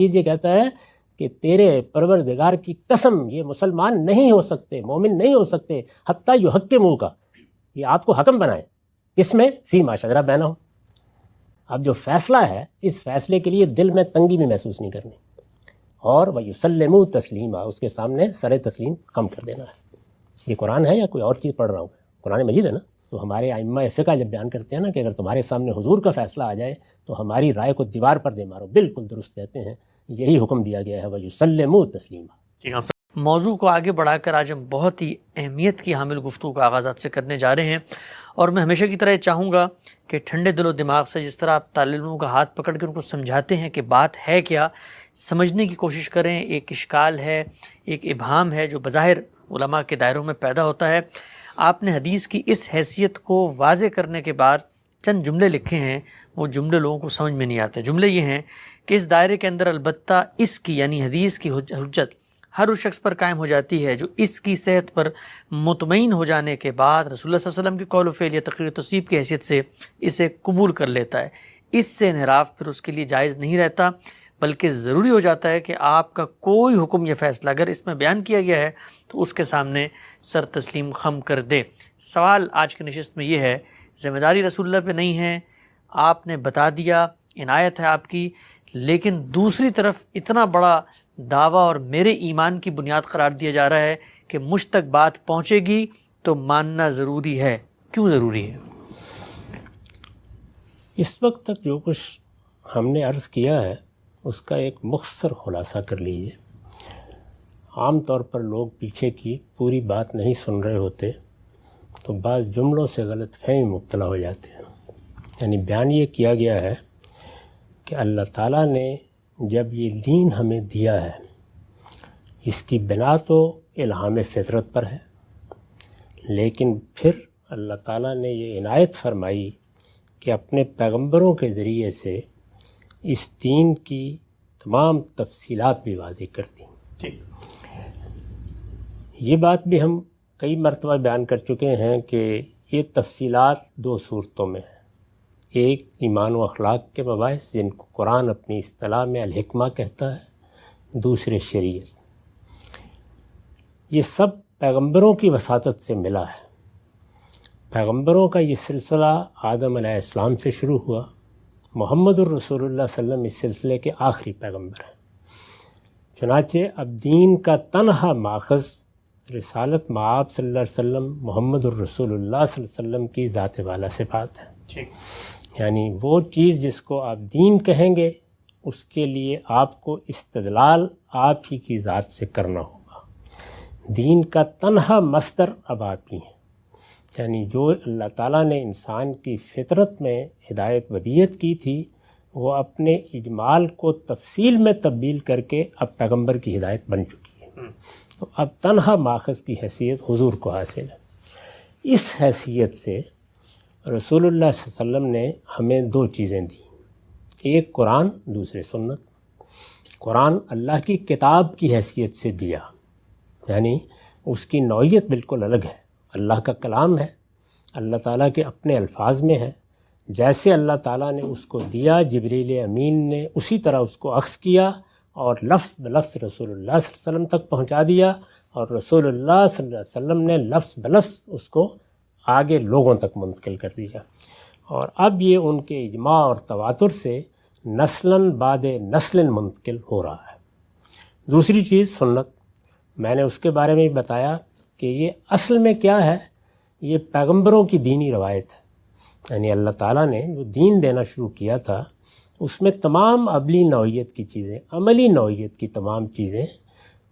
یہ کہتا ہے کہ تیرے پروردگار کی قسم یہ مسلمان نہیں ہو سکتے، مومن نہیں ہو سکتے حتیٰ یحکموک کا، یہ آپ کو حکم بنائے اس میں فیما شجرہ بینہم۔ اب جو فیصلہ ہے اس فیصلے کے لیے دل میں تنگی بھی محسوس نہیں کرنی، اور وَيُسَلِّمُوا تسلیما، اس کے سامنے سر تسلیم خم کر دینا ہے۔ یہ قرآن ہے یا کوئی اور چیز پڑھ رہا ہوں؟ قرآن مجید ہے نا۔ تو ہمارے ائمہ فقہ جب بیان کرتے ہیں نا کہ اگر تمہارے سامنے حضور کا فیصلہ آ جائے تو ہماری رائے کو دیوار پر دے مارو، بالکل درست کہتے ہیں، یہی حکم دیا گیا ہے وَيُسَلِّمُوا تسلیما۔ موضوع کو آگے بڑھا کر آج ہم بہت ہی اہمیت کی حامل گفتگو کا آغاز آپ سے کرنے جا رہے ہیں، اور میں ہمیشہ کی طرح چاہوں گا کہ ٹھنڈے دل و دماغ سے جس طرح آپ طالب علموں کا ہاتھ پکڑ کے ان کو سمجھاتے ہیں کہ بات ہے کیا، سمجھنے کی کوشش کریں۔ ایک اشکال ہے، ایک ابہام ہے جو بظاہر علماء کے دائروں میں پیدا ہوتا ہے۔ آپ نے حدیث کی اس حیثیت کو واضح کرنے کے بعد چند جملے لکھے ہیں، وہ جملے لوگوں کو سمجھ میں نہیں آتے۔ جملے یہ ہیں کہ اس دائرے کے اندر البتہ اس کی یعنی حدیث کی حجت ہر اس شخص پر قائم ہو جاتی ہے جو اس کی صحت پر مطمئن ہو جانے کے بعد رسول اللہ صلی اللہ علیہ وسلم کی قول و فعل یا تقریر و تصویب کی حیثیت سے اسے قبول کر لیتا ہے۔ اس سے انحراف پھر اس کے لیے جائز نہیں رہتا، بلکہ ضروری ہو جاتا ہے کہ آپ کا کوئی حکم یا فیصلہ اگر اس میں بیان کیا گیا ہے تو اس کے سامنے سر تسلیم خم کر دے۔ سوال آج کی نشست میں یہ ہے، ذمہ داری رسول اللہ پہ نہیں ہے، آپ نے بتا دیا، عنایت ہے آپ کی، لیکن دوسری طرف اتنا بڑا دعویٰ اور میرے ایمان کی بنیاد قرار دیا جا رہا ہے کہ مجھ تک بات پہنچے گی تو ماننا ضروری ہے۔ کیوں ضروری ہے؟ اس وقت تک جو کچھ ہم نے عرض کیا ہے اس کا ایک مختصر خلاصہ کر لیجیے۔ عام طور پر لوگ پیچھے کی پوری بات نہیں سن رہے ہوتے تو بعض جملوں سے غلط فہمی مبتلا ہو جاتے ہیں۔ یعنی بیان یہ کیا گیا ہے کہ اللہ تعالیٰ نے جب یہ دین ہمیں دیا ہے اس کی بنا تو الہام فطرت پر ہے، لیکن پھر اللہ تعالیٰ نے یہ عنایت فرمائی کہ اپنے پیغمبروں کے ذریعے سے اس دین کی تمام تفصیلات بھی واضح کر دیں۔ یہ بات بھی ہم کئی مرتبہ بیان کر چکے ہیں کہ یہ تفصیلات دو صورتوں میں ہیں۔ ایک ایمان و اخلاق کے مباحث جن کو قرآن اپنی اصطلاح میں الحکمہ کہتا ہے، دوسرے شریعت۔ یہ سب پیغمبروں کی وساطت سے ملا ہے۔ پیغمبروں کا یہ سلسلہ آدم علیہ السلام سے شروع ہوا، محمد الرسول اللہ صلی اللہ علیہ وسلم اس سلسلے کے آخری پیغمبر ہیں۔ چنانچہ اب دین کا تنہا ماخذ رسالت مآب صلی اللہ علیہ وسلم محمد الرسول اللہ صلی اللہ علیہ وسلم کی ذات والا صفات ہے۔ یعنی وہ چیز جس کو آپ دین کہیں گے اس کے لیے آپ کو استدلال آپ ہی کی ذات سے کرنا ہوگا۔ دین کا تنہا مصدر اب آپ ہی ہیں، یعنی جو اللہ تعالیٰ نے انسان کی فطرت میں ہدایت ودیت کی تھی وہ اپنے اجمال کو تفصیل میں تبدیل کر کے اب پیغمبر کی ہدایت بن چکی ہے۔ تو اب تنہا ماخذ کی حیثیت حضور کو حاصل ہے۔ اس حیثیت سے رسول اللہ صلی اللہ علیہ وسلم نے ہمیں دو چیزیں دیں، ایک قرآن، دوسرے سنت۔ قرآن اللہ کی کتاب کی حیثیت سے دیا، یعنی اس کی نوعیت بالکل الگ ہے، اللہ کا کلام ہے، اللہ تعالیٰ کے اپنے الفاظ میں ہے۔ جیسے اللہ تعالیٰ نے اس کو دیا، جبریل امین نے اسی طرح اس کو اخذ کیا اور لفظ بلفظ رسول اللہ صلی اللہ علیہ وسلم تک پہنچا دیا، اور رسول اللہ صلی اللہ علیہ وسلم نے لفظ بلفظ اس کو آگے لوگوں تک منتقل کر دیا، اور اب یہ ان کے اجماع اور تواتر سے نسلاً بعد نسل منتقل ہو رہا ہے۔ دوسری چیز سنت، میں نے اس کے بارے میں بتایا کہ یہ اصل میں کیا ہے، یہ پیغمبروں کی دینی روایت ہے۔ یعنی اللہ تعالیٰ نے جو دین دینا شروع کیا تھا اس میں تمام عملی نوعیت کی چیزیں، عملی نوعیت کی تمام چیزیں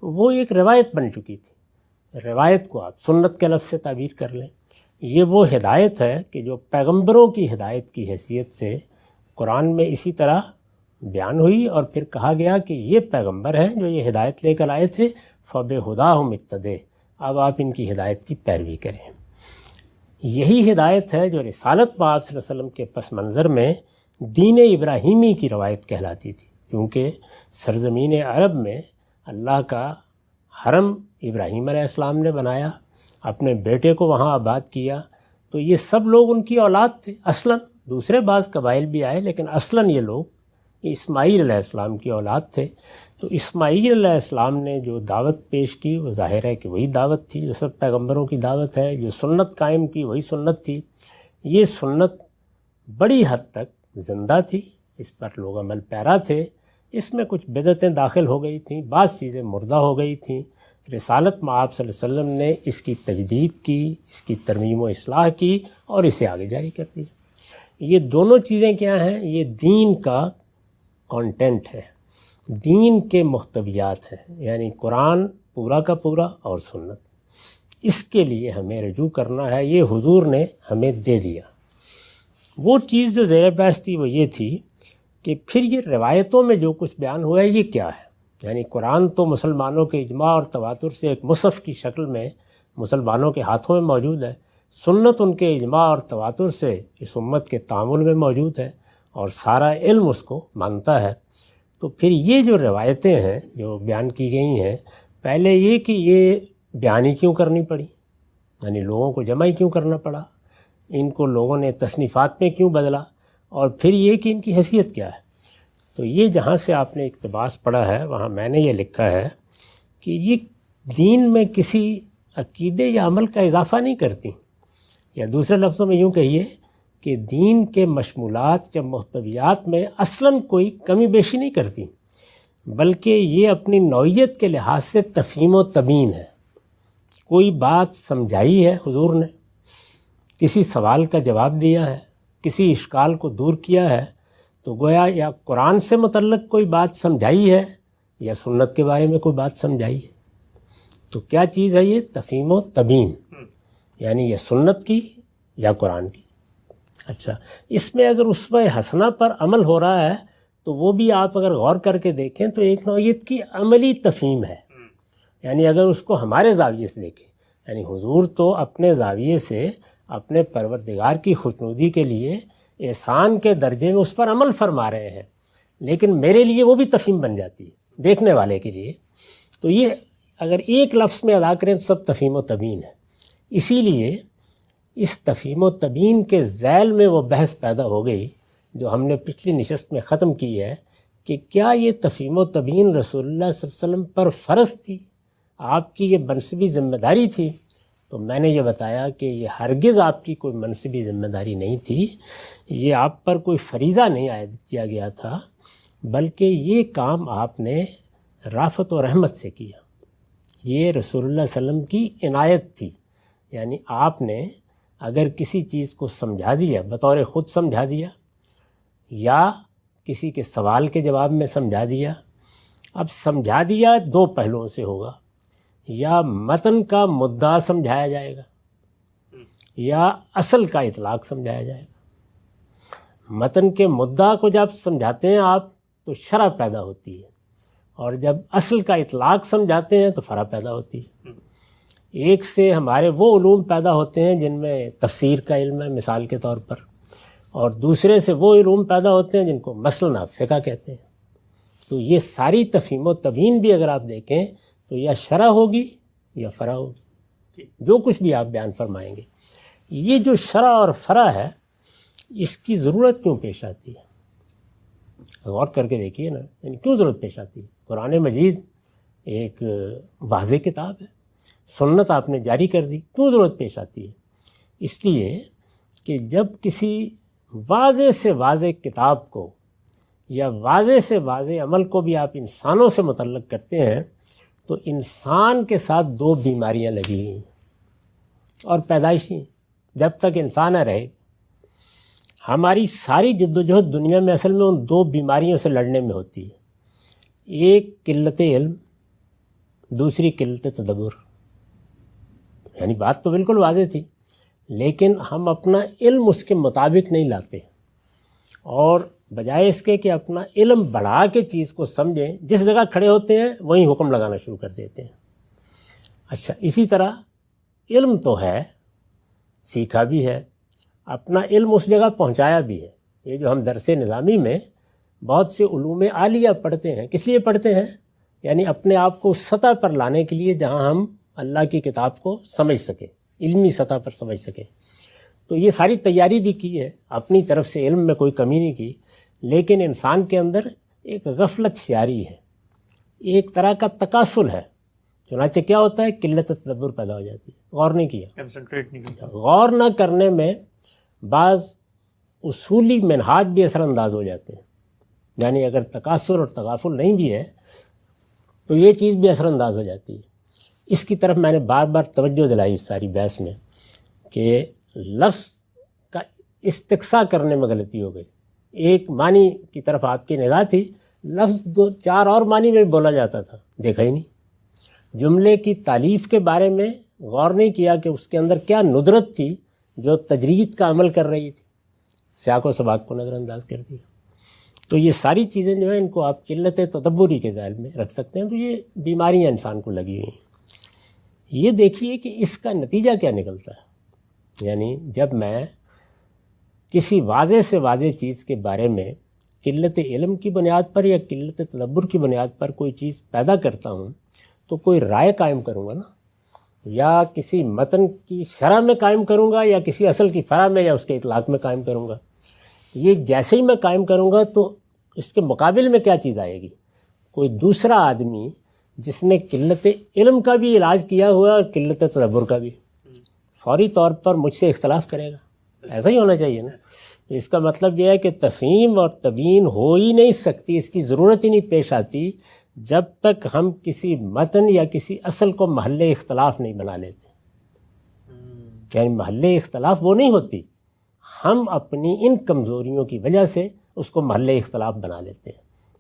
وہ ایک روایت بن چکی تھی۔ روایت کو آپ سنت کے لفظ سے تعبیر کر لیں۔ یہ وہ ہدایت ہے کہ جو پیغمبروں کی ہدایت کی حیثیت سے قرآن میں اسی طرح بیان ہوئی، اور پھر کہا گیا کہ یہ پیغمبر ہیں جو یہ ہدایت لے کر آئے تھے، فَبِهُدَاهُمْ اقْتَدِیٰ، اب آپ ان کی ہدایت کی پیروی کریں۔ یہی ہدایت ہے جو رسالت مآب صلی اللہ علیہ وسلم کے پس منظر میں دین ابراہیمی کی روایت کہلاتی تھی، کیونکہ سرزمین عرب میں اللہ کا حرم ابراہیم علیہ السلام نے بنایا، اپنے بیٹے کو وہاں آباد کیا، تو یہ سب لوگ ان کی اولاد تھے اصلاً۔ دوسرے بعض قبائل بھی آئے لیکن اصلاً یہ لوگ یہ اسماعیل علیہ السلام کی اولاد تھے. تو اسماعیل علیہ السلام نے جو دعوت پیش کی وہ ظاہر ہے کہ وہی دعوت تھی جو سب پیغمبروں کی دعوت ہے. جو سنت قائم کی وہی سنت تھی. یہ سنت بڑی حد تک زندہ تھی، اس پر لوگ عمل پیرا تھے. اس میں کچھ بدعتیں داخل ہو گئی تھیں، بعض چیزیں مردہ ہو گئی تھیں. رسالت میں آپ صلی اللہ علیہ وسلم نے اس کی تجدید کی، اس کی ترمیم و اصلاح کی اور اسے آگے جاری کر دیا. یہ دونوں چیزیں کیا ہیں؟ یہ دین کا کانٹینٹ ہے، دین کے محتویات ہیں، یعنی قرآن پورا کا پورا اور سنت. اس کے لیے ہمیں رجوع کرنا ہے. یہ حضور نے ہمیں دے دیا. وہ چیز جو زیر بحث تھی وہ یہ تھی کہ پھر یہ روایتوں میں جو کچھ بیان ہوا ہے یہ کیا ہے؟ یعنی قرآن تو مسلمانوں کے اجماع اور تواتر سے ایک مصحف کی شکل میں مسلمانوں کے ہاتھوں میں موجود ہے. سنت ان کے اجماع اور تواتر سے اس امت کے تعامل میں موجود ہے اور سارا علم اس کو مانتا ہے. تو پھر یہ جو روایتیں ہیں جو بیان کی گئی ہیں، پہلے یہ کہ یہ بیانی کیوں کرنی پڑی، یعنی لوگوں کو جمع کیوں کرنا پڑا، ان کو لوگوں نے تصنیفات میں کیوں بدلا، اور پھر یہ کہ ان کی حیثیت کیا ہے. تو یہ جہاں سے آپ نے اقتباس پڑھا ہے وہاں میں نے یہ لکھا ہے کہ یہ دین میں کسی عقیدے یا عمل کا اضافہ نہیں کرتی، یا دوسرے لفظوں میں یوں کہیے کہ دین کے مشمولات یا محتویات میں اصلاً کوئی کمی بیشی نہیں کرتی، بلکہ یہ اپنی نوعیت کے لحاظ سے تفہیم و تبیین ہے. کوئی بات سمجھائی ہے حضور نے، کسی سوال کا جواب دیا ہے، کسی اشکال کو دور کیا ہے، تو گویا یا قرآن سے متعلق کوئی بات سمجھائی ہے یا سنت کے بارے میں کوئی بات سمجھائی ہے. تو کیا چیز ہے یہ؟ تفہیم و تبیین، یعنی یہ سنت کی یا قرآن کی. اچھا، اس میں اگر اسوہ حسنہ پر عمل ہو رہا ہے تو وہ بھی آپ اگر غور کر کے دیکھیں تو ایک نوعیت کی عملی تفہیم ہے. یعنی اگر اس کو ہمارے زاویے سے دیکھیں، یعنی حضور تو اپنے زاویے سے اپنے پروردگار کی خوشنودی کے لیے احسان کے درجے میں اس پر عمل فرما رہے ہیں، لیکن میرے لیے وہ بھی تفہیم بن جاتی ہے دیکھنے والے کے لیے. تو یہ اگر ایک لفظ میں ادا کریں تو سب تفہیم و تبیین ہے. اسی لیے اس تفہیم و تبیین کے ذیل میں وہ بحث پیدا ہو گئی جو ہم نے پچھلی نشست میں ختم کی ہے کہ کیا یہ تفہیم و تبیین رسول اللہ صلی اللہ علیہ وسلم پر فرض تھی، آپ کی یہ منصبی ذمہ داری تھی؟ تو میں نے یہ بتایا کہ یہ ہرگز آپ کی کوئی منصبی ذمہ داری نہیں تھی، یہ آپ پر کوئی فریضہ نہیں عائد کیا گیا تھا، بلکہ یہ کام آپ نے رافت و رحمت سے کیا. یہ رسول اللہ صلی اللہ علیہ وسلم کی عنایت تھی. یعنی آپ نے اگر کسی چیز کو سمجھا دیا، بطور خود سمجھا دیا یا کسی کے سوال کے جواب میں سمجھا دیا. اب سمجھا دیا دو پہلوؤں سے ہوگا، یا متن کا مدعا سمجھایا جائے گا یا اصل کا اطلاق سمجھایا جائے گا. متن کے مدعا کو جب سمجھاتے ہیں آپ تو شرح پیدا ہوتی ہے، اور جب اصل کا اطلاق سمجھاتے ہیں تو فرع پیدا ہوتی ہے. ایک سے ہمارے وہ علوم پیدا ہوتے ہیں جن میں تفسیر کا علم ہے مثال کے طور پر، اور دوسرے سے وہ علوم پیدا ہوتے ہیں جن کو مثلاً آپ فقہ کہتے ہیں. تو یہ ساری تفہیم و تبیین بھی اگر آپ دیکھیں تو یا شرح ہوگی یا فرع ہوگی، جو کچھ بھی آپ بیان فرمائیں گے. یہ جو شرح اور فرع ہے اس کی ضرورت کیوں پیش آتی ہے؟ غور کر کے دیکھیے نا، یعنی کیوں ضرورت پیش آتی ہے؟ قرآن مجید ایک واضح کتاب ہے، سنت آپ نے جاری کر دی، کیوں ضرورت پیش آتی ہے؟ اس لیے کہ جب کسی واضح سے واضح کتاب کو یا واضح سے واضح عمل کو بھی آپ انسانوں سے متعلق کرتے ہیں تو انسان کے ساتھ دو بیماریاں لگی ہوئی ہیں اور پیدائشی، جب تک انسان رہے. ہماری ساری جد و جہد دنیا میں اصل میں ان دو بیماریوں سے لڑنے میں ہوتی ہے. ایک قلت علم، دوسری قلت تدبر. یعنی بات تو بالکل واضح تھی لیکن ہم اپنا علم اس کے مطابق نہیں لاتے، اور بجائے اس کے کہ اپنا علم بڑھا کے چیز کو سمجھیں، جس جگہ کھڑے ہوتے ہیں وہیں حکم لگانا شروع کر دیتے ہیں. اچھا، اسی طرح علم تو ہے، سیکھا بھی ہے، اپنا علم اس جگہ پہنچایا بھی ہے. یہ جو ہم درس نظامی میں بہت سے علوم عالیہ پڑھتے ہیں، کس لیے پڑھتے ہیں؟ یعنی اپنے آپ کو اس سطح پر لانے کے لیے جہاں ہم اللہ کی کتاب کو سمجھ سکیں، علمی سطح پر سمجھ سکیں. تو یہ ساری تیاری بھی کی ہے، اپنی طرف سے علم میں کوئی کمی نہیں کی، لیکن انسان کے اندر ایک غفلت شعاری ہے، ایک طرح کا تکاسل ہے، چنانچہ کیا ہوتا ہے، قلت تدبر پیدا ہو جاتی ہے، غور نہیں کیا، کنسنٹریٹ نہیں کرتا. غور نہ کرنے میں بعض اصولی منہاج بھی اثر انداز ہو جاتے ہیں. یعنی اگر تکاسل اور تغافل نہیں بھی ہے تو یہ چیز بھی اثر انداز ہو جاتی ہے. اس کی طرف میں نے بار بار توجہ دلائی اس ساری بحث میں کہ لفظ کا استقصاء کرنے میں غلطی ہو گئی. ایک معنی کی طرف آپ کی نگاہ تھی، لفظ 2-4 اور معنی میں بھی بولا جاتا تھا، دیکھا ہی نہیں. جملے کی تالیف کے بارے میں غور نہیں کیا کہ اس کے اندر کیا ندرت تھی جو تجرید کا عمل کر رہی تھی، سیاق و سباق کو نظر انداز کر دیا. تو یہ ساری چیزیں جو ہیں ان کو آپ قلت تدبری کے ذیل میں رکھ سکتے ہیں. تو یہ بیماریاں انسان کو لگی ہوئی ہیں. یہ دیکھیے کہ اس کا نتیجہ کیا نکلتا ہے. یعنی جب میں کسی واضح سے واضح چیز کے بارے میں قلت علم کی بنیاد پر یا قلت تدبر کی بنیاد پر کوئی چیز پیدا کرتا ہوں تو کوئی رائے قائم کروں گا نا، یا کسی متن کی شرح میں قائم کروں گا یا کسی اصل کی فرع میں یا اس کے اطلاق میں قائم کروں گا. یہ جیسے ہی میں قائم کروں گا تو اس کے مقابل میں کیا چیز آئے گی، کوئی دوسرا آدمی جس نے قلت علم کا بھی علاج کیا ہوا اور قلت تدبر کا بھی، فوری طور پر مجھ سے اختلاف کرے گا. ایسا ہی ہونا چاہیے نا. تو اس کا مطلب یہ ہے کہ تفہیم اور تبیین ہو ہی نہیں سکتی، اس کی ضرورت ہی نہیں پیش آتی جب تک ہم کسی متن یا کسی اصل کو محل اختلاف نہیں بنا لیتے. یعنی محل اختلاف وہ نہیں ہوتی، ہم اپنی ان کمزوریوں کی وجہ سے اس کو محل اختلاف بنا لیتے ہیں.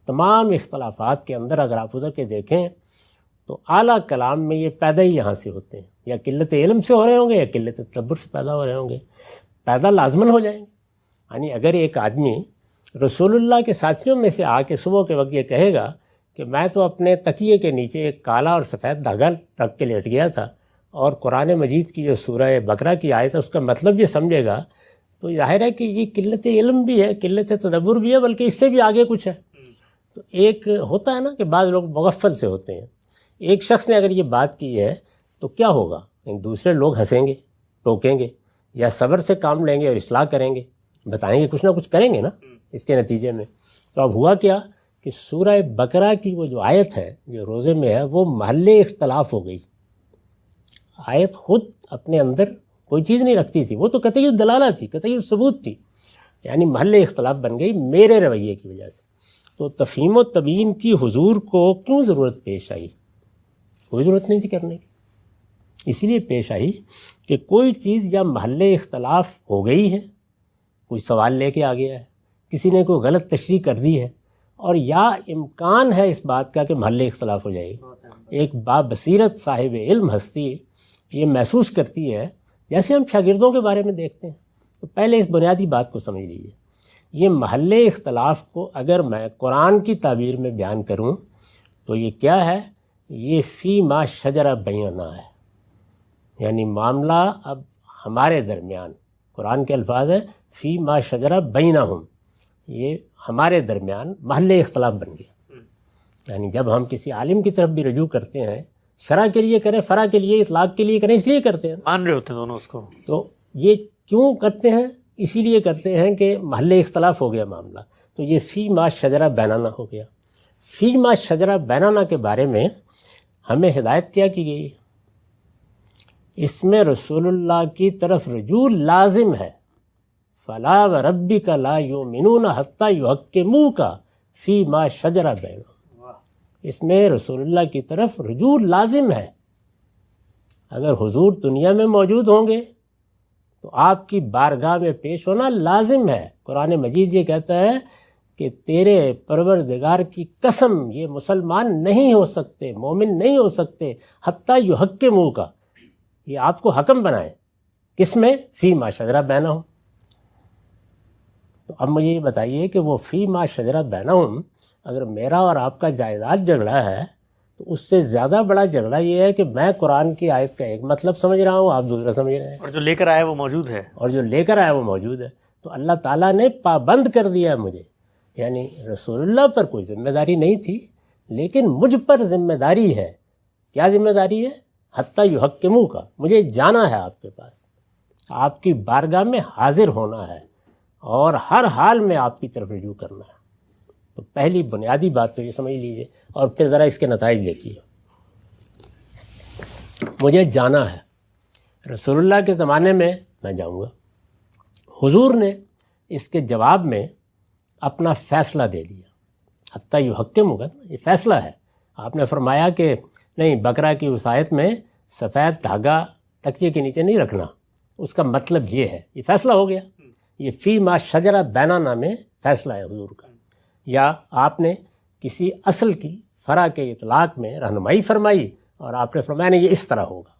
تمام اختلافات کے اندر اگر آپ ادھر کے دیکھیں تو اعلیٰ کلام میں یہ پیدا ہی یہاں سے ہوتے ہیں، یا قلت علم سے ہو رہے ہوں گے یا قلت تدبر سے پیدا ہو رہے ہوں گے، پیدا لازماً ہو جائیں گے. یعنی اگر ایک آدمی رسول اللہ کے ساتھیوں میں سے آ کے صبح کے وقت یہ کہے گا کہ میں تو اپنے تکیے کے نیچے ایک کالا اور سفید دھاگا رکھ کے لیٹ گیا تھا اور قرآن مجید کی جو سورہ بقرہ کی آیت ہے اس کا مطلب یہ سمجھے گا، تو ظاہر ہے کہ یہ قلت علم بھی ہے، قلت تدبر بھی ہے، بلکہ اس سے بھی آگے کچھ ہے. تو ایک ہوتا ہے نا کہ بعض لوگ مغفل سے ہوتے ہیں. ایک شخص نے اگر یہ بات کی ہے تو کیا ہوگا، دوسرے لوگ ہنسیں گے، ٹوکیں گے، یا صبر سے کام لیں گے اور اصلاح کریں گے، بتائیں گے، کچھ نہ کچھ کریں گے نا اس کے نتیجے میں. تو اب ہوا کیا کہ سورہ بقرہ کی وہ جو آیت ہے جو روزے میں ہے وہ محل اختلاف ہو گئی. آیت خود اپنے اندر کوئی چیز نہیں رکھتی تھی، وہ تو قطعی الدلالہ تھی، قطعی الثبوت تھی، یعنی محل اختلاف بن گئی میرے رویے کی وجہ سے. تو تفہیم و تبیین کی حضور کو کیوں ضرورت پیش آئی؟ کوئی ضرورت نہیں تھی کرنے کی. اسی لیے پیش آئی کہ کوئی چیز یا محل اختلاف ہو گئی ہے، کوئی سوال لے کے آ گیا ہے، کسی نے کوئی غلط تشریح کر دی ہے، اور یا امکان ہے اس بات کا کہ محل اختلاف ہو جائے گی. ایک بابصیرت صاحب علم ہستی یہ محسوس کرتی ہے، جیسے ہم شاگردوں کے بارے میں دیکھتے ہیں. تو پہلے اس بنیادی بات کو سمجھ لیجیے. یہ محل اختلاف کو اگر میں قرآن کی تعبیر میں بیان کروں تو یہ کیا ہے، یہ فی ما شجر بیننا ہے. یعنی معاملہ اب ہمارے درمیان، قرآن کے الفاظ ہیں فی ما شجر بینہم، یہ ہمارے درمیان محل اختلاف بن گیا. یعنی جب ہم کسی عالم کی طرف بھی رجوع کرتے ہیں، شرع کے لیے کریں، فرع کے لیے، اطلاق کے لیے کریں، اس لیے کرتے ہیں، مان رہے ہوتے ہیں دونوں اس کو. تو یہ کیوں کرتے ہیں؟ اسی لیے کرتے ہیں کہ محل اختلاف ہو گیا معاملہ. تو یہ فی ما شجرہ بینانہ ہو گیا. فی ما شجرہ بینانہ کے بارے میں ہمیں ہدایت کیا کی گئی؟ اس میں رسول اللہ کی طرف رجوع لازم ہے. فلا وربک لا یؤمنون حتی یحکموک فی ما شجر بینہم. اس میں رسول اللہ کی طرف رجوع لازم ہے. اگر حضور دنیا میں موجود ہوں گے تو آپ کی بارگاہ میں پیش ہونا لازم ہے. قرآن مجید یہ کہتا ہے کہ تیرے پروردگار کی قسم یہ مسلمان نہیں ہو سکتے، مومن نہیں ہو سکتے حتی یحکموک، یہ آپ کو حکم بنائے. کس میں؟ فی ما شجر بینہم. تو اب مجھے یہ بتائیے کہ وہ فی ما شجر بینہم اگر میرا اور آپ کا جائیداد جھگڑا ہے تو اس سے زیادہ بڑا جھگڑا یہ ہے کہ میں قرآن کی آیت کا ایک مطلب سمجھ رہا ہوں، آپ دوسرا سمجھ رہے ہیں، اور جو لے کر آیا وہ موجود ہے، وہ موجود ہے. تو اللہ تعالیٰ نے پابند کر دیا ہے مجھے. یعنی رسول اللہ پر کوئی ذمہ داری نہیں تھی، لیکن مجھ پر ذمہ داری ہے. کیا ذمہ داری ہے؟ حتی یحکموک، مجھے جانا ہے آپ کے پاس، آپ کی بارگاہ میں حاضر ہونا ہے. اور ہر حال میں آپ کی طرف رجوع کرنا ہے۔ تو پہلی بنیادی بات تو یہ سمجھ لیجئے، اور پھر ذرا اس کے نتائج دیکھیے۔ مجھے جانا ہے، رسول اللہ کے زمانے میں میں جاؤں گا۔ حضور نے اس کے جواب میں اپنا فیصلہ دے دیا، حتیٰ یحکم ہوگا، یہ فیصلہ ہے۔ آپ نے فرمایا کہ نہیں، بقرہ کی وصایت میں سفید دھاگا تکیے کے نیچے نہیں رکھنا، اس کا مطلب یہ ہے، یہ فیصلہ ہو گیا۔ یہ فی ما شجرہ بیننا میں فیصلہ ہے حضور کا۔ یا آپ نے کسی اصل کی فرع کے اطلاق میں رہنمائی فرمائی اور آپ نے فرمایا نہیں، یہ اس طرح ہوگا۔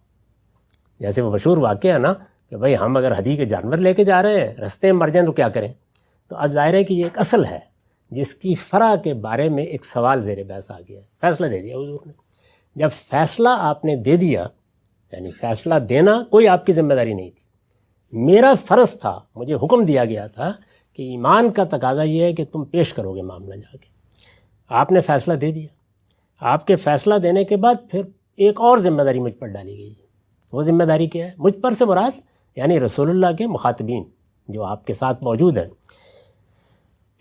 جیسے وہ مشہور واقعہ ہے نا کہ بھئی ہم اگر ہدی کے جانور لے کے جا رہے ہیں، رستے میں مر جائیں تو کیا کریں؟ تو اب ظاہر ہے کہ یہ ایک اصل ہے جس کی فرع کے بارے میں ایک سوال زیر بحث آ گیا ہے۔ فیصلہ دے دیا حضور نے۔ جب فیصلہ آپ نے دے دیا، یعنی فیصلہ دینا کوئی آپ کی ذمہ داری نہیں تھی، میرا فرض تھا، مجھے حکم دیا گیا تھا کہ ایمان کا تقاضا یہ ہے کہ تم پیش کرو گے معاملہ جا کے۔ آپ نے فیصلہ دے دیا، آپ کے فیصلہ دینے کے بعد پھر ایک اور ذمہ داری مجھ پر ڈالی گئی ہے۔ وہ ذمہ داری کیا ہے؟ مجھ پر سے مراد یعنی رسول اللہ کے مخاطبین جو آپ کے ساتھ موجود ہیں،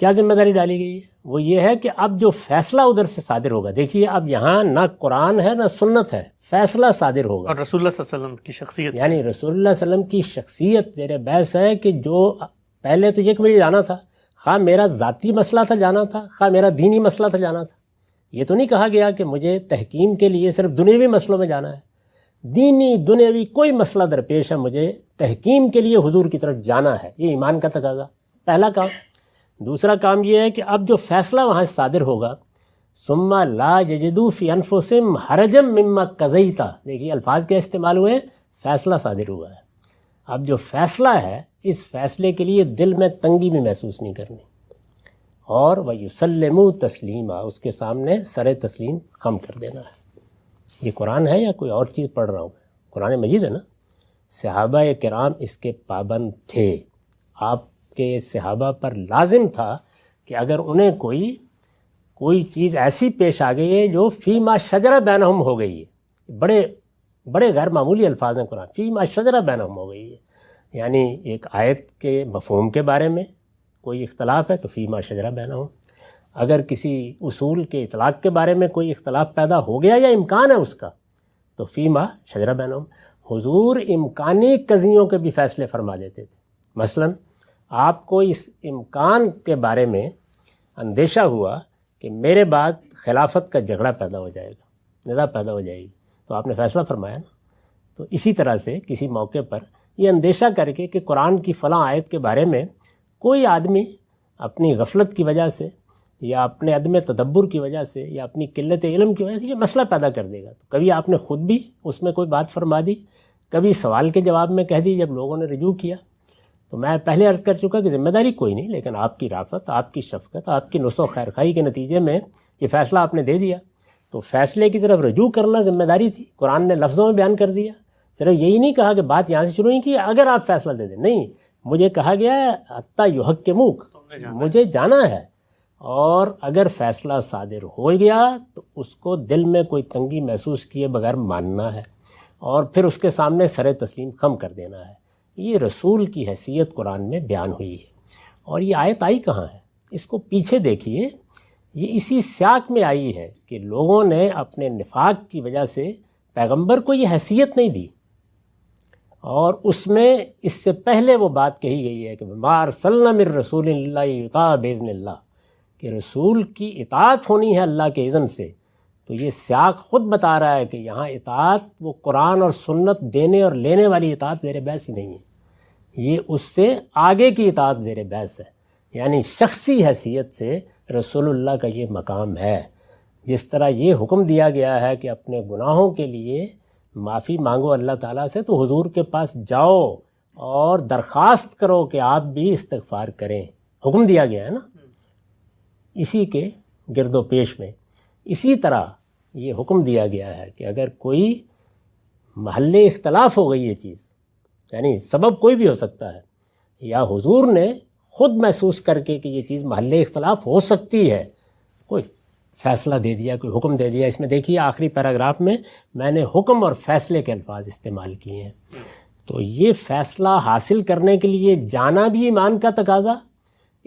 کیا ذمہ داری ڈالی گئی ہے؟ وہ یہ ہے کہ اب جو فیصلہ ادھر سے صادر ہوگا، دیکھیے اب یہاں نہ قرآن ہے نہ سنت ہے، فیصلہ صادر ہوگا، اور رسول اللہ صلی اللہ علیہ وسلم کی شخصیت یعنی رسول اللہ صلی اللہ علیہ وسلم کی شخصیت زیر بحث ہے کہ جو پہلے تو یہ کہ مجھے جانا تھا، خواہ میرا ذاتی مسئلہ تھا جانا تھا، خواہ میرا دینی مسئلہ تھا جانا تھا۔ یہ تو نہیں کہا گیا کہ مجھے تحکیم کے لیے صرف دنیاوی مسئلوں میں جانا ہے، دینی دنیاوی کوئی مسئلہ درپیش ہے، مجھے تحکیم کے لیے حضور کی طرف جانا ہے، یہ ایمان کا تقاضا پہلا کام۔ دوسرا کام یہ ہے کہ اب جو فیصلہ وہاں سے صادر ہوگا، ثم لا یجدوا فی انفسہم حرجا مما قضیت، دیکھیے الفاظ کیا استعمال ہوئے ہیں، فیصلہ صادر ہوا ہے۔ اب جو فیصلہ ہے، اس فیصلے کے لیے دل میں تنگی بھی محسوس نہیں کرنی، اور وَيُسَلِّمُوا تسلیما، اس کے سامنے سر تسلیم خم کر دینا ہے۔ یہ قرآن ہے یا کوئی اور چیز پڑھ رہا ہوں؟ قرآن مجید ہے نا۔ صحابہ کرام اس کے پابند تھے، آپ کے صحابہ پر لازم تھا کہ اگر انہیں کوئی چیز ایسی پیش آ گئی ہے جو فی ما شجرہ بینہم ہو گئی ہے، بڑے غیر معمولی الفاظ ہیں قرآن، فی ما شجرہ بینہم ہو گئی ہے، یعنی ایک آیت کے مفہوم کے بارے میں کوئی اختلاف ہے تو فی ما شجرہ بینہم، اگر کسی اصول کے اطلاق کے بارے میں کوئی اختلاف پیدا ہو گیا یا امکان ہے اس کا تو فی ما شجرہ بینہم۔ حضور امکانی قضیوں کے بھی فیصلے فرما دیتے تھے۔ مثلاً آپ کو اس امکان کے بارے میں اندیشہ ہوا کہ میرے بعد خلافت کا جھگڑا پیدا ہو جائے گا، نزاع پیدا ہو جائے گی، تو آپ نے فیصلہ فرمایا نا۔ تو اسی طرح سے کسی موقع پر یہ اندیشہ کر کے کہ قرآن کی فلاں آیت کے بارے میں کوئی آدمی اپنی غفلت کی وجہ سے یا اپنے عدم تدبر کی وجہ سے یا اپنی قلت علم کی وجہ سے یہ مسئلہ پیدا کر دے گا، تو کبھی آپ نے خود بھی اس میں کوئی بات فرما دی، کبھی سوال کے جواب میں کہہ دی جب لوگوں نے رجوع کیا۔ تو میں پہلے عرض کر چکا کہ ذمہ داری کوئی نہیں، لیکن آپ کی رافت، آپ کی شفقت، آپ کی نصح و خیرخواہی کے نتیجے میں یہ فیصلہ آپ نے دے دیا، تو فیصلے کی طرف رجوع کرنا ذمہ داری تھی۔ قرآن نے لفظوں میں بیان کر دیا، صرف یہی نہیں کہا کہ بات یہاں سے شروع نہیں کی اگر آپ فیصلہ دے دیں، نہیں، مجھے کہا گیا ہے حتیٰ یحکموک، مجھے جانا ہے، اور اگر فیصلہ صادر ہو گیا تو اس کو دل میں کوئی تنگی محسوس کیے بغیر ماننا ہے، اور پھر اس کے سامنے سر تسلیم خم کر دینا ہے۔ یہ رسول کی حیثیت قرآن میں بیان ہوئی ہے۔ اور یہ آیت آئی کہاں ہے؟ اس کو پیچھے دیکھیے، یہ اسی سیاق میں آئی ہے کہ لوگوں نے اپنے نفاق کی وجہ سے پیغمبر کو یہ حیثیت نہیں دی، اور اس میں اس سے پہلے وہ بات کہی گئی ہے کہ ما ارسلنا من رسول الا یطاع باذن اللہ، کہ رسول کی اطاعت ہونی ہے اللہ کے اذن سے۔ تو یہ سیاق خود بتا رہا ہے کہ یہاں اطاعت وہ قرآن اور سنت دینے اور لینے والی اطاعت زیر بحث ہی نہیں ہے، یہ اس سے آگے کی اطاعت زیر بحث ہے، یعنی شخصی حیثیت سے رسول اللہ کا یہ مقام ہے۔ جس طرح یہ حکم دیا گیا ہے کہ اپنے گناہوں کے لیے معافی مانگو اللہ تعالیٰ سے، تو حضور کے پاس جاؤ اور درخواست کرو کہ آپ بھی استغفار کریں، حکم دیا گیا ہے نا اسی کے گرد و پیش میں۔ اسی طرح یہ حکم دیا گیا ہے کہ اگر کوئی محل اختلاف ہو گئی یہ چیز، یعنی سبب کوئی بھی ہو سکتا ہے، یا حضور نے خود محسوس کر کے کہ یہ چیز محل اختلاف ہو سکتی ہے، کوئی فیصلہ دے دیا، کوئی حکم دے دیا۔ اس میں دیکھیے آخری پیراگراف میں نے حکم اور فیصلے کے الفاظ استعمال کیے ہیں۔ تو یہ فیصلہ حاصل کرنے کے لیے جانا بھی ایمان کا تقاضا،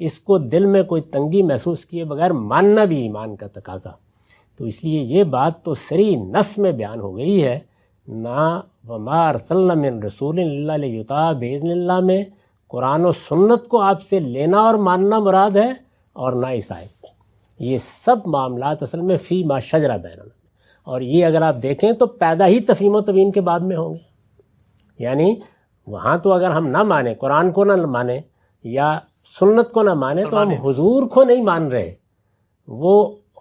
اس کو دل میں کوئی تنگی محسوس کیے بغیر ماننا بھی ایمان کا تقاضا۔ تو اس لیے یہ بات تو صریح نص میں بیان ہو گئی ہے، نہ وما ارسلنا من رسول الا لیطاع باذن اللہ میں قرآن و سنت کو آپ سے لینا اور ماننا مراد ہے، اور نہ اس آیت میں۔ یہ سب معاملات اصل میں فی ما شجرہ بیننا، اور یہ اگر آپ دیکھیں تو پیدا ہی تفہیم و تبیین کے باب میں ہوں گے۔ یعنی وہاں تو اگر ہم نہ مانیں، قرآن کو نہ مانیں یا سنت کو نہ مانیں، تو ہم حضور کو نہیں مان رہے، وہ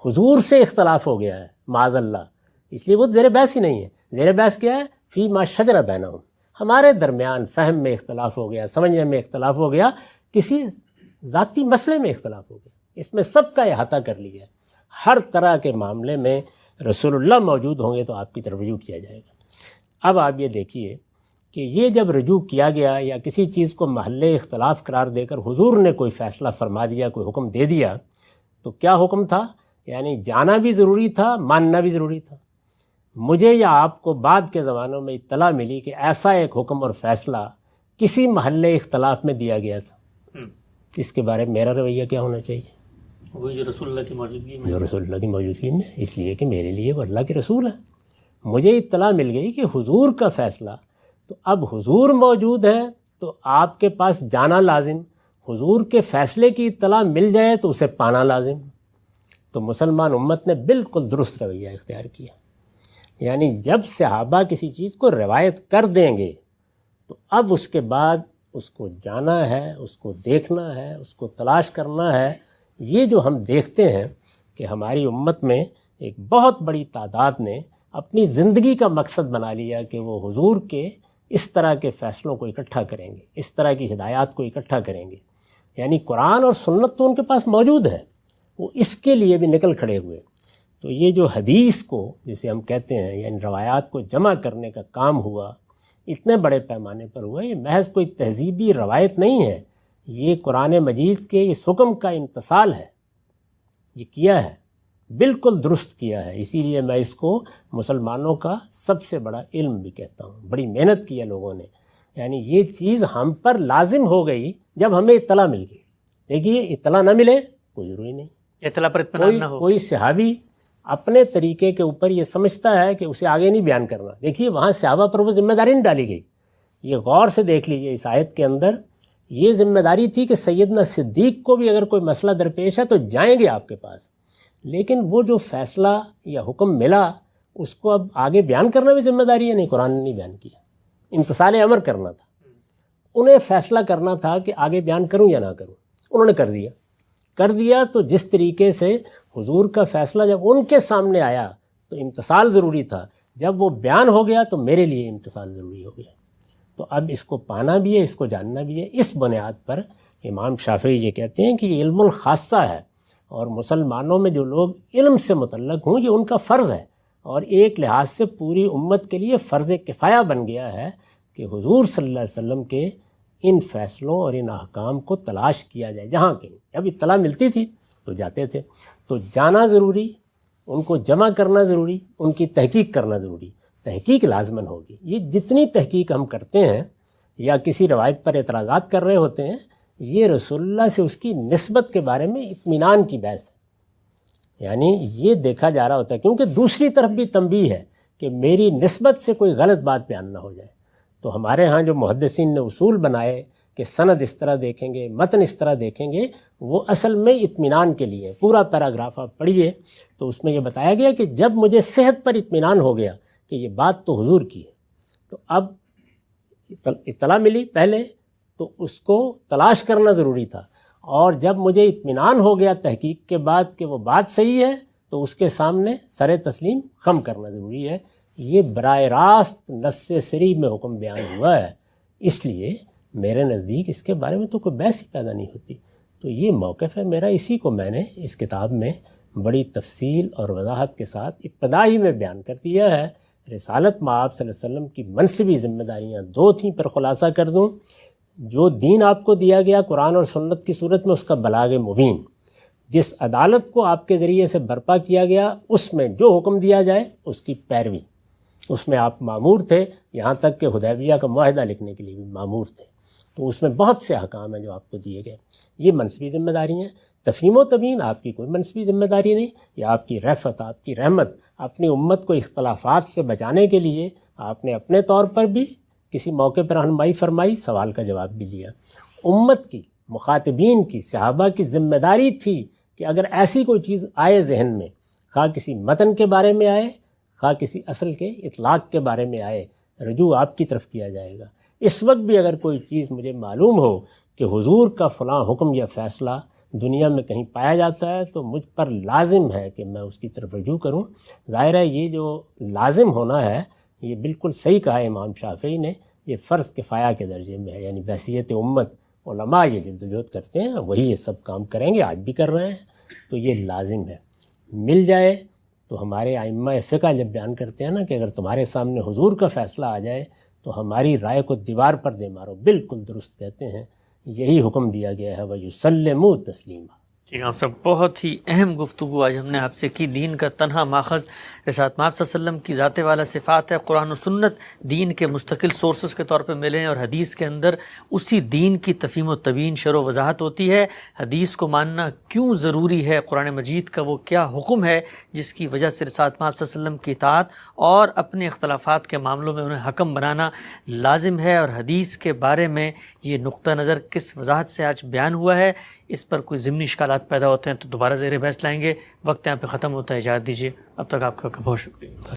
حضور سے اختلاف ہو گیا ہے معاذ اللہ، اس لیے وہ زیر بحث ہی نہیں ہے۔ زیر بحث کیا ہے؟ فی ما شجرہ بینہم، ہمارے درمیان فہم میں اختلاف ہو گیا، سمجھنے میں اختلاف ہو گیا، کسی ذاتی مسئلے میں اختلاف ہو گیا، اس میں سب کا احاطہ کر لیا ہے۔ ہر طرح کے معاملے میں رسول اللہ موجود ہوں گے تو آپ کی طرف رجوع کیا جائے گا۔ اب آپ یہ دیکھیے کہ یہ جب رجوع کیا گیا یا کسی چیز کو محل اختلاف قرار دے کر حضور نے کوئی فیصلہ فرما دیا، کوئی حکم دے دیا، تو کیا حکم تھا؟ یعنی جانا بھی ضروری تھا، ماننا بھی ضروری تھا۔ مجھے یا آپ کو بعد کے زمانوں میں اطلاع ملی کہ ایسا ایک حکم اور فیصلہ کسی محل اختلاف میں دیا گیا تھا، اس کے بارے میں میرا رویہ کیا ہونا چاہیے؟ وہی جو رسول اللہ کی موجودگی میں، جو رسول اللہ کی موجودگی میں، اس لیے کہ میرے لیے وہ اللہ کے رسول ہیں۔ مجھے اطلاع مل گئی کہ حضور کا فیصلہ، تو اب حضور موجود ہے تو آپ کے پاس جانا لازم، حضور کے فیصلے کی اطلاع مل جائے تو اسے پانا لازم۔ تو مسلمان امت نے بالکل درست رویہ اختیار کیا، یعنی جب صحابہ کسی چیز کو روایت کر دیں گے تو اب اس کے بعد اس کو جانا ہے، اس کو دیکھنا ہے، اس کو تلاش کرنا ہے۔ یہ جو ہم دیکھتے ہیں کہ ہماری امت میں ایک بہت بڑی تعداد نے اپنی زندگی کا مقصد بنا لیا کہ وہ حضور کے اس طرح کے فیصلوں کو اکٹھا کریں گے، اس طرح کی ہدایات کو اکٹھا کریں گے۔ یعنی قرآن اور سنت تو ان کے پاس موجود ہے، وہ اس کے لیے بھی نکل کھڑے ہوئے۔ تو یہ جو حدیث کو جسے ہم کہتے ہیں، یعنی روایات کو جمع کرنے کا کام ہوا، اتنے بڑے پیمانے پر ہوا، یہ محض کوئی تہذیبی روایت نہیں ہے، یہ قرآن مجید کے اس حکم کا امتثال ہے، یہ کیا ہے، بالکل درست کیا ہے۔ اسی لیے میں اس کو مسلمانوں کا سب سے بڑا علم بھی کہتا ہوں۔ بڑی محنت کی ہے لوگوں نے، یعنی یہ چیز ہم پر لازم ہو گئی جب ہمیں اطلاع مل گئی۔ دیکھیے اطلاع نہ ملے کوئی ضروری نہیں، اطلاع پر اطمینان نہ ہو، کوئی صحابی اپنے طریقے کے اوپر یہ سمجھتا ہے کہ اسے آگے نہیں بیان کرنا۔ دیکھیے وہاں صحابہ پر وہ ذمہ داری نہیں ڈالی گئی، یہ غور سے دیکھ لیجیے اس آیت کے اندر یہ ذمہ داری تھی کہ سیدنا صدیق کو بھی اگر کوئی مسئلہ درپیش ہے تو جائیں گے آپ کے پاس، لیکن وہ جو فیصلہ یا حکم ملا اس کو اب آگے بیان کرنا بھی ذمہ داری ہے، نہیں قرآن نے نہیں بیان کیا، امتثال امر کرنا تھا، انہیں فیصلہ کرنا تھا کہ آگے بیان کروں یا نہ کروں، انہوں نے کر دیا۔ تو جس طریقے سے حضور کا فیصلہ جب ان کے سامنے آیا تو امتثال ضروری تھا، جب وہ بیان ہو گیا تو میرے لیے امتثال ضروری ہو گیا۔ تو اب اس کو پانا بھی ہے، اس کو جاننا بھی ہے۔ اس بنیاد پر امام شافعی یہ کہتے ہیں کہ یہ علم الخاصہ ہے، اور مسلمانوں میں جو لوگ علم سے متعلق ہوں یہ ان کا فرض ہے، اور ایک لحاظ سے پوری امت کے لیے فرض کفایہ بن گیا ہے کہ حضور صلی اللہ علیہ وسلم کے ان فیصلوں اور ان احکام کو تلاش کیا جائے جہاں کہیں۔ جب اطلاع ملتی تھی تو جاتے تھے، تو جانا ضروری، ان کو جمع کرنا ضروری، ان کی تحقیق کرنا ضروری، تحقیق لازماً ہوگی۔ یہ جتنی تحقیق ہم کرتے ہیں یا کسی روایت پر اعتراضات کر رہے ہوتے ہیں، یہ رسول اللہ سے اس کی نسبت کے بارے میں اطمینان کی بحث ہے، یعنی یہ دیکھا جا رہا ہوتا ہے، کیونکہ دوسری طرف بھی تنبیہ ہے کہ میری نسبت سے کوئی غلط بات بیان نہ ہو جائے۔ تو ہمارے ہاں جو محدثین نے اصول بنائے کہ سند اس طرح دیکھیں گے، متن اس طرح دیکھیں گے، وہ اصل میں اطمینان کے لیے۔ پورا پیراگراف آپ پڑھیے تو اس میں یہ بتایا گیا کہ جب مجھے صحت پر اطمینان ہو گیا کہ یہ بات تو حضور کی ہے، تو اب اطلاع ملی پہلے تو اس کو تلاش کرنا ضروری تھا، اور جب مجھے اطمینان ہو گیا تحقیق کے بعد کہ وہ بات صحیح ہے تو اس کے سامنے سر تسلیم خم کرنا ضروری ہے۔ یہ براہ راست نص صریح میں حکم بیان ہوا ہے، اس لیے میرے نزدیک اس کے بارے میں تو کوئی بحث ہی پیدا نہیں ہوتی۔ تو یہ موقف ہے میرا، اسی کو میں نے اس کتاب میں بڑی تفصیل اور وضاحت کے ساتھ ابتدا ہی میں بیان کر دیا ہے۔ رسالت مآب صلی اللہ علیہ وسلم کی منصبی ذمہ داریاں دو تھیں، پر خلاصہ کر دوں۔ جو دین آپ کو دیا گیا قرآن اور سنت کی صورت میں، اس کا بلاغ مبین، جس عدالت کو آپ کے ذریعے سے برپا کیا گیا اس میں جو حکم دیا جائے اس کی پیروی، اس میں آپ مامور تھے، یہاں تک کہ حدیبیہ کا معاہدہ لکھنے کے لیے بھی مامور تھے۔ تو اس میں بہت سے احکام ہیں جو آپ کو دیے گئے. یہ منصبی ذمہ داری ہیں. تفہیم و تبیین آپ کی کوئی منصبی ذمہ داری نہیں، یہ آپ کی رفعت، آپ کی رحمت. اپنی امت کو اختلافات سے بچانے کے لیے آپ نے اپنے طور پر بھی کسی موقع پر رہنمائی فرمائی، سوال کا جواب بھی لیا. امت کی، مخاطبین کی، صحابہ کی ذمہ داری تھی کہ اگر ایسی کوئی چیز آئے ذہن میں، خواہ کسی متن کے بارے میں آئے، خواہ کسی اصل کے اطلاق کے بارے میں آئے، رجوع آپ کی طرف کیا جائے گا. اس وقت بھی اگر کوئی چیز مجھے معلوم ہو کہ حضور کا فلاں حکم یا فیصلہ دنیا میں کہیں پایا جاتا ہے تو مجھ پر لازم ہے کہ میں اس کی طرف رجوع کروں. ظاہر ہے یہ جو لازم ہونا ہے یہ بالکل صحیح کہا امام شافعی نے، یہ فرض کفایہ کے درجے میں ہے. یعنی بحیثیت امت علماء یہ جدوجہد کرتے ہیں، وہی یہ سب کام کریں گے، آج بھی کر رہے ہیں، تو یہ لازم ہے. مل جائے تو ہمارے ائمہ فقہ جب بیان کرتے ہیں نا کہ اگر تمہارے سامنے حضور کا فیصلہ آ جائے تو ہماری رائے کو دیوار پر دے مارو، بالکل درست کہتے ہیں. یہی حکم دیا گیا ہے وَيُسَلِّمُوا تسلیما. ٹھیک ہے آپ صاحب، بہت ہی اہم گفتگو آج ہم نے آپ سے کی. دین کا تنہا ماخذ رسالت مآب صلی اللہ علیہ وسلم کی ذات والا صفات ہے. قرآن و سنت دین کے مستقل سورسز کے طور پہ ملے ہیں، اور حدیث کے اندر اسی دین کی تفہیم و تبیین، شرح و وضاحت ہوتی ہے. حدیث کو ماننا کیوں ضروری ہے، قرآن مجید کا وہ کیا حکم ہے جس کی وجہ سے رسالت مآب صلی اللہ علیہ وسلم کی اطاعت اور اپنے اختلافات کے معاملوں میں انہیں حکم بنانا لازم ہے. اور حدیث کے بارے میں یہ نقطہ نظر کس وضاحت سے آج بیان ہوا ہے، اس پر کوئی ضمنی اشکالات پیدا ہوتے ہیں تو دوبارہ زیر بحث لائیں گے. وقت یہاں پہ ختم ہوتا ہے، اجازت دیجیے. اب تک آپ کا بہت شکریہ.